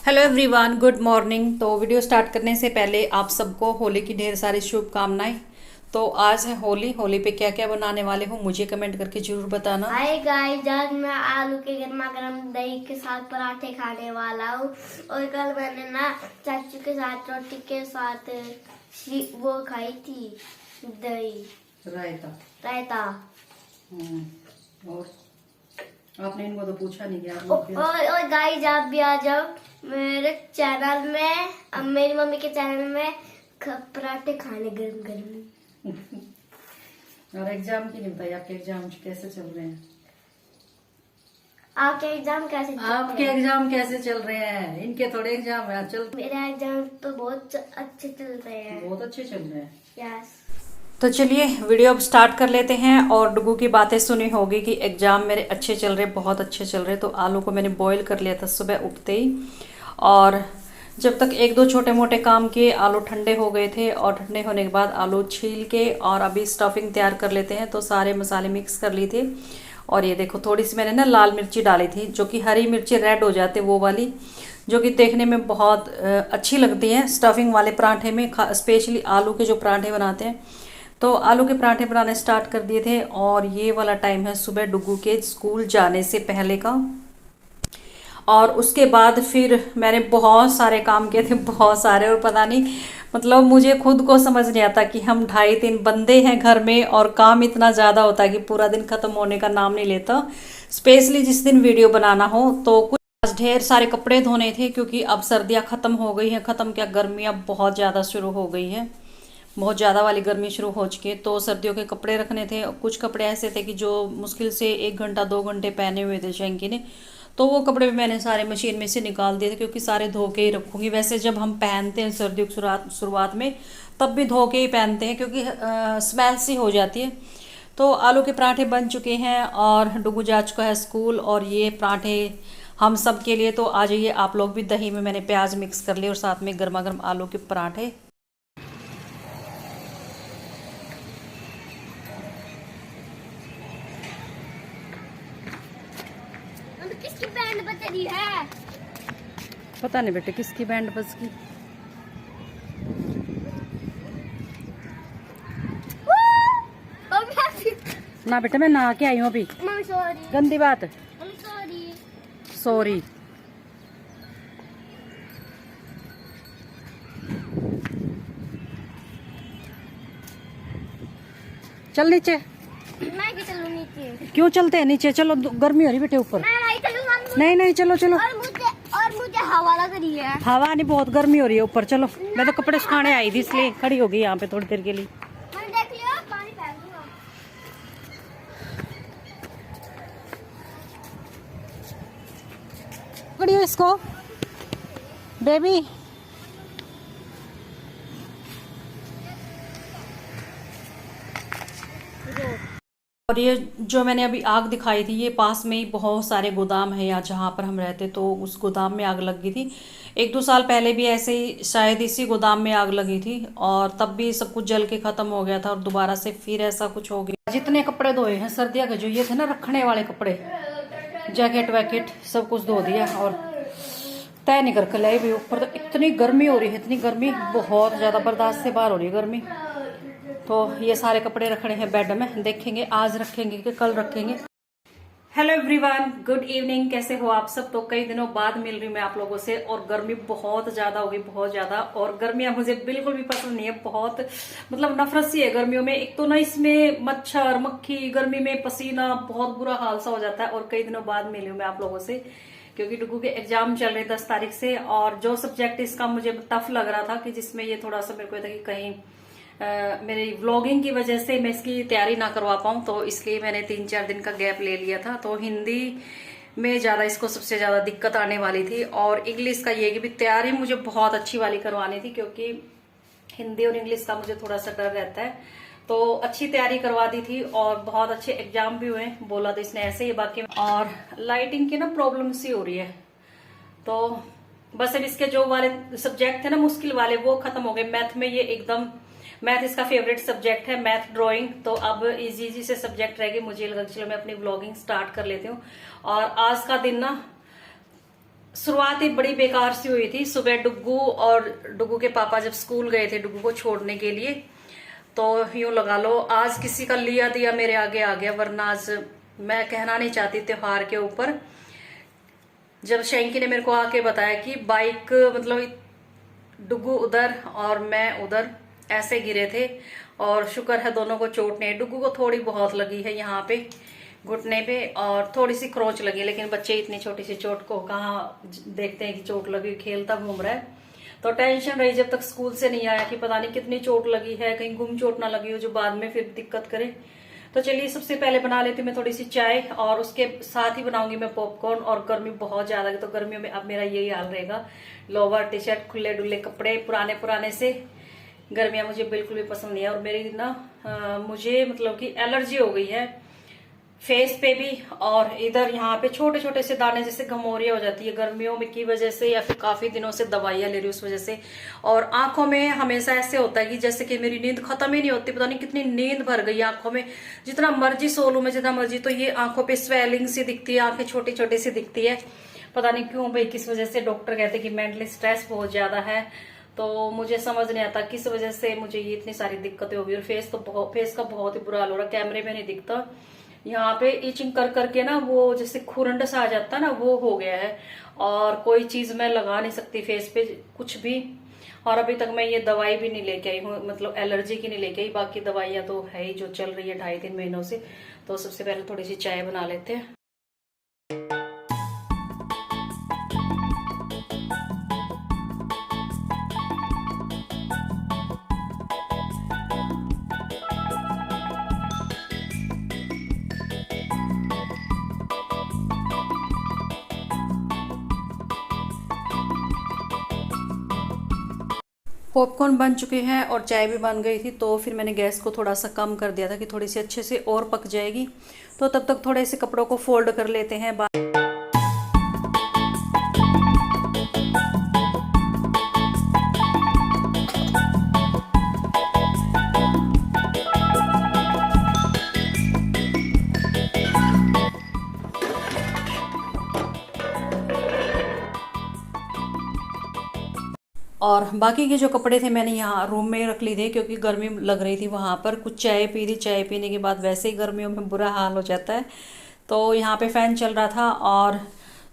Hello everyone, good morning. तो video start करने से पहले आप सबको होली की ढेर सारी शुभकामनाएं। तो आज है होली। होली पे क्या क्या बनाने वाले हो मुझे कमेंट करके जरूर बताना। हाय गाइस, आज मैं आलू के गर्मा गर्म दही के साथ पराठे खाने वाला हूँ। और कल मैंने ना चाचू के साथ रोटी के साथ वो खाई थी, दही रायता। रायता। और आपने इनको तो पूछा नहीं क्या और गाइस, आप भी आ जाओ मेरे चैनल में, अब मेरी मम्मी के चैनल में पराठे खाने गर्म गर्म। और एग्जाम की नहीं बताइए, आपके एग्जाम कैसे चल रहे हैं? आपके एग्जाम कैसे चल रहे हैं? आपके एग्जाम कैसे चल रहे हैं? इनके थोड़े एग्जाम है चल। मेरे एग्जाम तो बहुत अच्छे चल रहे हैं। बहुत अच्छे चल रहे हैं। यस। तो चलिए वीडियो अब स्टार्ट कर लेते हैं। और डुगू की बातें सुनी होगी कि एग्जाम मेरे अच्छे चल रहे, बहुत अच्छे चल रहे। तो आलू को मैंने बॉईल कर लिया था सुबह उठते ही, और जब तक एक दो छोटे मोटे काम किए आलू ठंडे हो गए थे। और ठंडे होने के बाद आलू छील के और अभी स्टफिंग तैयार कर लेते हैं। तो सारे मसाले मिक्स कर ली थे। और ये देखो थोड़ी सी मैंने ना लाल मिर्ची डाली थी, जो कि हरी मिर्ची रेड हो जाते वो वाली, जो कि देखने में बहुत अच्छी लगती है स्टफिंग वाले पराठे में, स्पेशली आलू के जो पराठे बनाते हैं। तो आलू के पराठे बनाने स्टार्ट कर दिए थे। और ये वाला टाइम है सुबह डुगू के स्कूल जाने से पहले का। और उसके बाद फिर मैंने बहुत सारे काम किए थे, बहुत सारे। और पता नहीं, मतलब मुझे खुद को समझ नहीं आता कि हम 2.5-3 बंदे हैं घर में और काम इतना ज़्यादा होता है कि पूरा दिन ख़त्म होने का नाम नहीं लेता। स्पेशली जिस दिन वीडियो बनाना हो तो कुछ आज ढेर सारे कपड़े धोने थे, क्योंकि अब सर्दियाँ ख़त्म हो गई हैं। ख़त्म क्या, गर्मियाँ बहुत ज़्यादा शुरू हो गई हैं। बहुत ज़्यादा वाली गर्मी शुरू हो चुकी है। तो सर्दियों के कपड़े रखने थे। कुछ कपड़े ऐसे थे कि जो मुश्किल से 1 घंटा 2 घंटे पहने हुए थे शैंकी ने। तो वो कपड़े भी मैंने सारे मशीन में से निकाल दिए थे, क्योंकि सारे धो के ही रखूँगी। वैसे जब हम पहनते हैं सर्दियों की शुरुआत में, तब भी धो के ही पहनते हैं, क्योंकि स्मेल सी हो जाती है। तो आलू के पराठे बन चुके हैं और डुगू जा चुका है स्कूल। और ये पराठे हम सब के लिए। तो आ जाइए आप लोग भी। दही में मैंने प्याज मिक्स कर लिए और साथ में गर्मा गर्म आलू के पराठे। किसकी बैंड बज रही है? पता नहीं बेटे किसकी बैंड बज की। ना बेटा मैं नहा के आई हूँ अभी। सॉरी गंदी बात। सॉरी। सॉरी। चल नीचे। मैं भी चलूं नीचे? क्यों चलते हैं नीचे? चलो गर्मी हो रही बेटे ऊपर। मैं नहीं चलूंगा। नहीं नहीं चलो चलो। और मुझे हवा लग रही है। हवा नहीं, बहुत गर्मी हो रही है ऊपर। चलो मैं तो कपड़े सुखाने आई थी, इसलिए खड़ी हो गई यहाँ पे थोड़ी देर के लिए। मैंने देख लिया, पानी फेंक दूंगा। पकड़ियो इसको बेबी। और ये जो मैंने अभी आग दिखाई थी, ये पास में ही बहुत सारे गोदाम है यहाँ जहाँ पर हम रहते। तो उस गोदाम में आग लग गई थी 1-2 साल पहले भी ऐसे ही, शायद इसी गोदाम में आग लगी थी। और तब भी सब कुछ जल के ख़त्म हो गया था और दोबारा से फिर ऐसा कुछ हो गया। जितने कपड़े धोए हैं सर्दियों के, जो ये थे ना रखने वाले कपड़े, जैकेट वैकेट सब कुछ धो दिया और तय नहीं करके लाई भी ऊपर। तो इतनी गर्मी हो रही है, इतनी गर्मी, बहुत ज़्यादा बर्दाश्त से बाहर हो रही है गर्मी। तो ये सारे कपड़े रखने हैं बेड में, देखेंगे आज रखेंगे कि कल रखेंगे। Hello everyone, good evening. कैसे हो आप सब? तो कई दिनों बाद मिल रही मैं आप लोगों से। और गर्मी बहुत ज्यादा हो गई, बहुत ज्यादा। और गर्मियां मुझे बिल्कुल भी पसंद नहीं है, बहुत मतलब नफरत सी है गर्मियों में। एक तो ना इसमें मच्छर मक्खी, गर्मी में पसीना, बहुत बुरा हाल सा हो जाता है। और कई दिनों बाद मिली हूँ मैं आप लोगों से, क्योंकि डुगू के एग्जाम चल रहे 10 तारीख से। और जो सब्जेक्ट इसका मुझे टफ लग रहा था, कि जिसमें ये थोड़ा सा मेरे को था कि कहीं मेरी व्लॉगिंग की वजह से मैं इसकी तैयारी ना करवा पाऊँ, तो इसलिए मैंने 3-4 दिन का गैप ले लिया था। तो हिंदी में ज़्यादा इसको सबसे ज़्यादा दिक्कत आने वाली थी। और इंग्लिश का ये कि भी तैयारी मुझे बहुत अच्छी वाली करवानी थी, क्योंकि हिंदी और इंग्लिश का मुझे थोड़ा सा डर रहता है। तो अच्छी तैयारी करवा दी थी और बहुत अच्छे एग्जाम भी हुए, बोला तो इसने ऐसे ही बाकी। और लाइटिंग की ना प्रॉब्लम सी हो रही है। तो बस अब इसके जो वाले सब्जेक्ट थे ना मुश्किल वाले, वो खत्म हो गए। मैथ में ये एकदम, मैथ इसका फेवरेट सब्जेक्ट है, मैथ ड्राइंग। तो अब इजी से सब्जेक्ट रह गए। मुझे लगा चलो मैं अपनी व्लॉगिंग स्टार्ट कर लेती हूँ। और आज का दिन ना शुरुआत ही बड़ी बेकार सी हुई थी। सुबह डुग्गू के पापा जब स्कूल गए थे डुग्गू को छोड़ने के लिए, तो यूं लगा लो आज किसी का लिया दिया मेरे आगे आ गया, वरना आज मैं कहना नहीं चाहती त्योहार के ऊपर। जब शैंकी ने मेरे को आके बताया कि बाइक मतलब डुग्गू उधर और मैं उधर ऐसे गिरे थे, और शुक्र है दोनों को चोट नहीं है। डुग्गू को थोड़ी बहुत लगी है यहाँ पे घुटने पे, और थोड़ी सी खरोंच लगी है, लेकिन बच्चे इतनी छोटी सी चोट को कहाँ देखते हैं कि चोट लगी, खेलता घूम रहा है। तो टेंशन रही जब तक स्कूल से नहीं आया कि पता नहीं कितनी चोट लगी है, कहीं गुम चोट ना लगी हो जो बाद में फिर दिक्कत करे। तो चलिए सबसे पहले बना लेती हूँ मैं थोड़ी सी चाय, और उसके साथ ही बनाऊंगी मैं पॉपकॉर्न। और गर्मी बहुत ज्यादा है, तो गर्मियों में अब मेरा यही हाल रहेगा, लोअर टी शर्ट खुले डुले कपड़े पुराने से। गर्मियां मुझे बिल्कुल भी पसंद नहीं है, और मेरी ना मुझे मतलब कि एलर्जी हो गई है फेस पे भी, और इधर यहाँ पे छोटे छोटे से दाने जैसे घमौरिया हो जाती है गर्मियों में की वजह से, या फिर काफी दिनों से दवाइयां ले रही हूँ उस वजह से। और आंखों में हमेशा ऐसे होता है कि जैसे कि मेरी नींद खत्म ही नहीं होती, पता नहीं कितनी नींद भर गई आंखों में, जितना मर्जी सो लूं मैं जितना मर्जी, तो ये आंखों पे स्वेलिंग सी दिखती है, आंखें छोटी छोटी सी दिखती है, पता नहीं क्यों भाई किस वजह से। डॉक्टर कहते कि मेंटली स्ट्रेस बहुत ज्यादा है, तो मुझे समझ नहीं आता किस वजह से मुझे ये इतनी सारी दिक्कतें हो गई। और फेस का बहुत ही बुरा हाल हो रहा है, कैमरे में नहीं दिखता। यहाँ पे इचिंग कर करके ना वो जैसे खुरंड सा आ जाता है ना, वो हो गया है, और कोई चीज मैं लगा नहीं सकती फेस पे कुछ भी। और अभी तक मैं ये दवाई भी नहीं लेके आई हूँ, मतलब एलर्जी की नहीं लेके आई, बाकी दवाइयाँ तो है ही जो चल रही है 2.5-3 महीनों से। तो सबसे पहले थोड़ी सी चाय बना लेते हैं। पॉपकॉर्न बन चुके हैं और चाय भी बन गई थी, तो फिर मैंने गैस को थोड़ा सा कम कर दिया था कि थोड़ी सी अच्छे से और पक जाएगी। तो तब तक थोड़े से कपड़ों को फोल्ड कर लेते हैं। और बाकी के जो कपड़े थे मैंने यहाँ रूम में रख लिए थे, क्योंकि गर्मी लग रही थी वहाँ पर। कुछ चाय पी ली, चाय पीने के बाद वैसे ही गर्मियों में बुरा हाल हो जाता है। तो यहाँ पे फ़ैन चल रहा था, और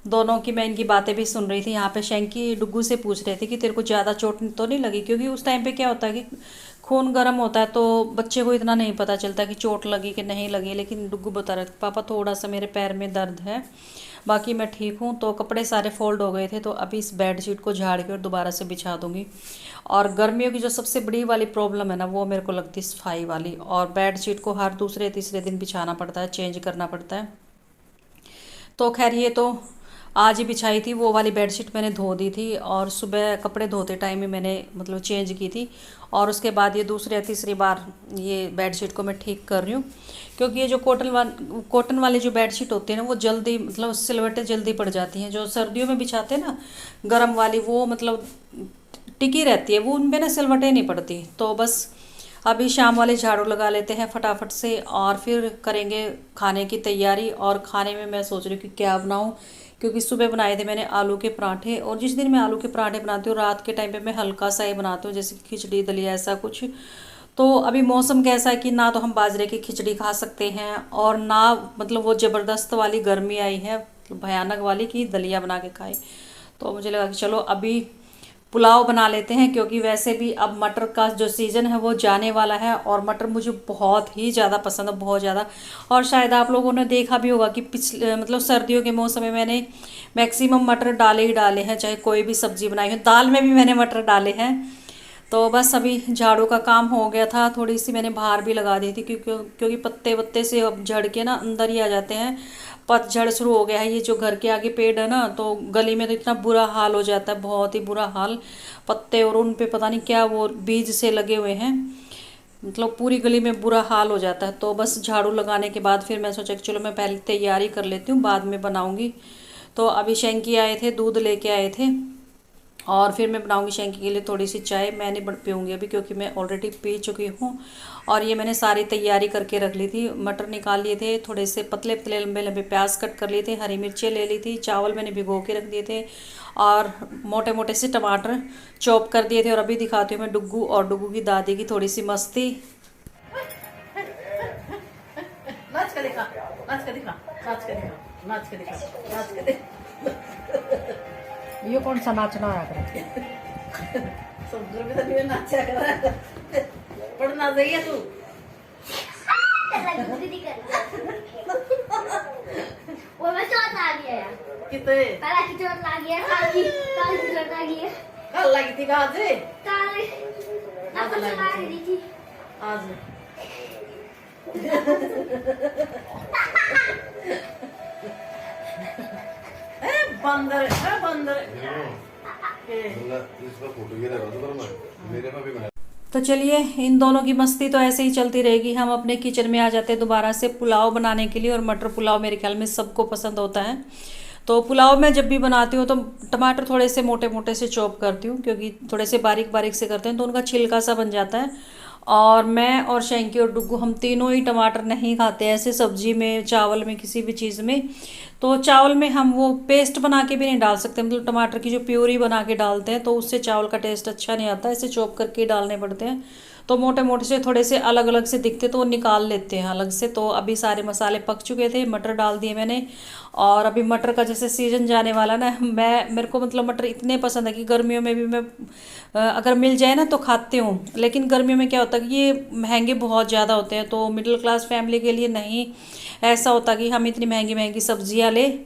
दोनों की मैं इनकी बातें भी सुन रही थी। यहाँ पे शैंकी डुग्गू से पूछ रहे थे कि तेरे को ज़्यादा चोट तो नहीं लगी, क्योंकि उस टाइम पे क्या होता है कि खून गर्म होता है, तो बच्चे को इतना नहीं पता चलता कि चोट लगी कि नहीं लगी। लेकिन डुग्गू बता रहे थे पापा थोड़ा सा मेरे पैर में दर्द है, बाकी मैं ठीक हूँ। तो कपड़े सारे फोल्ड हो गए थे, तो अभी इस बेडशीट को झाड़ के और दोबारा से बिछा दूंगी। और गर्मियों की जो सबसे बड़ी वाली प्रॉब्लम है ना, वो मेरे को लगती है सफाई वाली, और बेडशीट को हर दूसरे तीसरे दिन बिछाना पड़ता है, चेंज करना पड़ता है। तो खैर ये तो आज ही बिछाई थी, वो वाली बेडशीट मैंने धो दी थी, और सुबह कपड़े धोते टाइम ही मैंने मतलब चेंज की थी। और उसके बाद ये दूसरी या तीसरी बार ये बेडशीट को मैं ठीक कर रही हूँ, क्योंकि ये जो कॉटन वाली जो बेडशीट होती है ना, वो जल्दी मतलब सिलवटें जल्दी पड़ जाती हैं। जो सर्दियों में बिछाते हैं ना गर्म वाली, वो मतलब टिकी रहती है, वो उन पर ना सिलवटें नहीं पड़ती। तो बस अभी शाम वाले झाड़ू लगा लेते हैं फटाफट से, और फिर करेंगे खाने की तैयारी। और खाने में मैं सोच रही हूँ कि क्या बनाऊँ, क्योंकि सुबह बनाए थे मैंने आलू के पराठे, और जिस दिन मैं आलू के पराठे बनाती हूँ रात के टाइम पे मैं हल्का सा ही बनाती हूँ, जैसे खिचड़ी दलिया ऐसा कुछ। तो अभी मौसम कैसा है कि ना तो हम बाजरे की खिचड़ी खा सकते हैं, और ना मतलब वो ज़बरदस्त वाली गर्मी आई है भयानक वाली कि दलिया बना के खाए। तो मुझे लगा कि चलो अभी पुलाव बना लेते हैं, क्योंकि वैसे भी अब मटर का जो सीज़न है वो जाने वाला है, और मटर मुझे बहुत ही ज़्यादा पसंद है, बहुत ज़्यादा। और शायद आप लोगों ने देखा भी होगा कि पिछले मतलब सर्दियों के मौसम में मैंने मैक्सिमम मटर डाले ही डाले हैं, चाहे कोई भी सब्ज़ी बनाई हो, दाल में भी मैंने मटर डाले हैं। तो बस अभी झाड़ू का काम हो गया था, थोड़ी सी मैंने बाहर भी लगा दी थी, क्योंकि पत्ते वत्ते से अब झड़ के ना अंदर ही आ जाते हैं, पतझड़ शुरू हो गया है। ये जो घर के आगे पेड़ है ना, तो गली में तो इतना बुरा हाल हो जाता है, बहुत ही बुरा हाल। पत्ते और उन पे पता नहीं क्या वो बीज से लगे हुए हैं, मतलब पूरी गली में बुरा हाल हो जाता है। तो बस झाड़ू लगाने के बाद फिर मैं सोचा कि चलो मैं पहले तैयारी कर लेती हूँ, बाद में बनाऊँगी। तो अभी शैंकी आए थे, दूध लेके आए थे, और फिर मैं बनाऊंगी शैंकी के लिए थोड़ी सी चाय। मैं नहीं पीऊँगी अभी क्योंकि मैं ऑलरेडी पी चुकी हूँ। और ये मैंने सारी तैयारी करके रख ली थी। मटर निकाल लिए थे, थोड़े से पतले पतले लंबे लंबे प्याज कट कर लिए थे, हरी मिर्चें ले ली थी, चावल मैंने भिगो के रख दिए थे और मोटे मोटे से टमाटर चॉप कर दिए थे। और अभी दिखाती हूँ मैं डुग्गू और डुग्गू की दादी की थोड़ी सी मस्ती। नाच के दिखा, नाच के दिखा, नाच के दिखा, नाच के दिखा, नाच के दिखा। ये कौन सा नाचना है करे? समुद्र में तो नहीं नाचा कर रहा है। पढ़ना चाहिए तू। दीदी कर वो मैं चोट आ गया यार। कितने? पहला की चोट लगी है, काली की चोट लगी है। कल लगी थी आज? काले अब चला रही थी आज। बंदर है बंदर। इसका फोटो ये लगा दो मेरे में भी बना। तो चलिए इन दोनों की मस्ती तो ऐसे ही चलती रहेगी। हम अपने किचन में आ जाते हैं दोबारा से पुलाव बनाने के लिए। और मटर पुलाव मेरे ख्याल में सबको पसंद होता है। तो पुलाव मैं जब भी बनाती हूँ तो टमाटर थोड़े से मोटे मोटे से चॉप करती हूँ क्योंकि थोड़े से बारीक बारीक से करते हैं तो उनका छिलका सा बन जाता है। और मैं और शैंकी और डुग्गू हम तीनों ही टमाटर नहीं खाते ऐसे सब्जी में, चावल में, किसी भी चीज़ में। तो चावल में हम वो पेस्ट बना के भी नहीं डाल सकते, मतलब टमाटर की जो प्यूरी बना के डालते हैं तो उससे चावल का टेस्ट अच्छा नहीं आता, ऐसे चॉप करके ही डालने पड़ते हैं। तो मोटे मोटे से थोड़े से अलग अलग से दिखते तो वो निकाल लेते हैं अलग से। तो अभी सारे मसाले पक चुके थे, मटर डाल दिए मैंने। और अभी मटर का जैसे सीज़न जाने वाला ना, मेरे को मतलब मटर इतने पसंद है कि गर्मियों में भी मैं अगर मिल जाए ना तो खाती हूँ। लेकिन गर्मियों में क्या होता है कि ये महंगे बहुत ज़्यादा होते हैं तो मिडिल क्लास फैमिली के लिए नहीं ऐसा होता कि हम इतनी महंगी महंगी सब्जियाँ लें।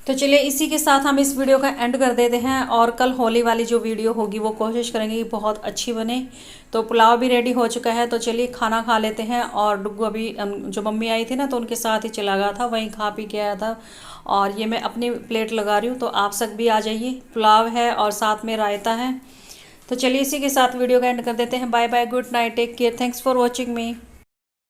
तो चलिए इसी के साथ हम इस वीडियो का एंड कर देते हैं। और कल होली वाली जो वीडियो होगी वो कोशिश करेंगे कि बहुत अच्छी बने। तो पुलाव भी रेडी हो चुका है, तो चलिए खाना खा लेते हैं। और डुग्गू अभी जो मम्मी आई थी ना तो उनके साथ ही चला गया था, वहीं खा पी के आया था। और ये मैं अपनी प्लेट लगा रही हूँ, तो आप सब भी आ जाइए। पुलाव है और साथ में रायता है। तो चलिए इसी के साथ वीडियो का एंड कर देते हैं। Bye bye, good night, take care, thanks for watching me.